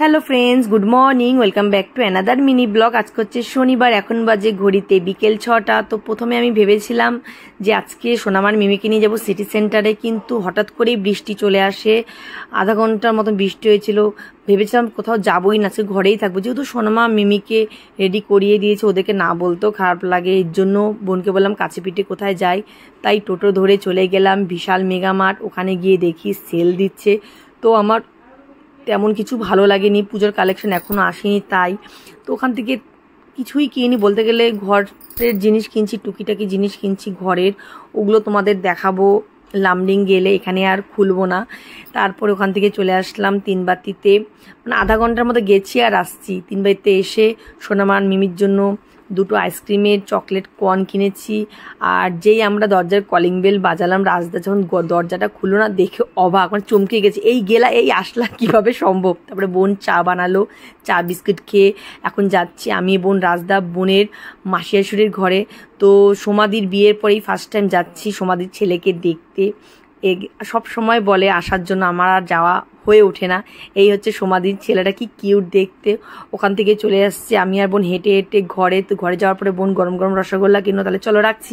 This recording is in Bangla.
Hello friends, good morning, welcome back to another mini blog. আজকে হচ্ছে শনিবার, এখন বাজে ঘড়িতে বিকেল 6টা। তো প্রথমে আমি ভেবেছিলাম যে আজকে সোনামার মিমিকে নিয়ে যাবো সিটি সেন্টারে, কিন্তু হঠাৎ করেই বৃষ্টি চলে আসে। আধা ঘন্টার মতো বৃষ্টি হয়েছিল। ভেবেছিলাম কোথাও যাবোই না, আজকে ঘরেই থাকবো, যেহেতু সোনামা মিমিকে রেডি করিয়ে দিয়েছে, ওদেরকে না বলতেও খারাপ লাগে। এর জন্য বোনকে বললাম কাছে পিঠে কোথায় যাই, তাই টোটো ধরে চলে গেলাম বিশাল মেগা মার্ট। ওখানে গিয়ে দেখি সেল দিচ্ছে। তো আমার তেমন কিছু ভালো লাগেনি, পুজোর কালেকশন এখনও আসেনি, তাই তো ওখান থেকে কিছুই কিনি, বলতে গেলে ঘরের জিনিস কিনছি, টুকিটাকি জিনিস কিনছি ঘরের, ওগুলো তোমাদের দেখাবো লামডিং গেলে, এখানে আর খুলবো না। তারপরে ওখান থেকে চলে আসলাম তিনবাতিতে, মানে আধা ঘন্টার মতো গেছি আর আসছি। তিনবাতিতে এসে সোনামার মিমির জন্য দুটো আইসক্রিমের চকলেট কর্ন কিনেছি। আর যেই আমরা দরজার কলিং বেল বাজালাম, রাজদা যখন দরজাটা খুললো না, দেখে অবাক, মানে চমকে গেছে, এই গেলা এই আসলা কীভাবে সম্ভব। তারপরে বোন চা বানালো, চা বিস্কুট খেয়ে এখন যাচ্ছি আমি, বোন, রাজদা বোনের মাসি শাশুড়ির ঘরে। তো সোমাদির বিয়ের পরেই ফার্স্ট টাইম যাচ্ছি সোমাদির ছেলেকে দেখতে। সব সময় বলে আসার জন্য, আমার আর যাওয়া হয়ে ওঠে না। এই হচ্ছে সোমাদির ছেলেটা, কি কিউট দেখতে। ওখান থেকে চলে আসছে আমি আর বোন হেঁটে হেঁটে ঘরে। তো ঘরে যাওয়ার পরে বোন গরম গরম রসগোল্লা কিনো, তাহলে চলো রাখছি।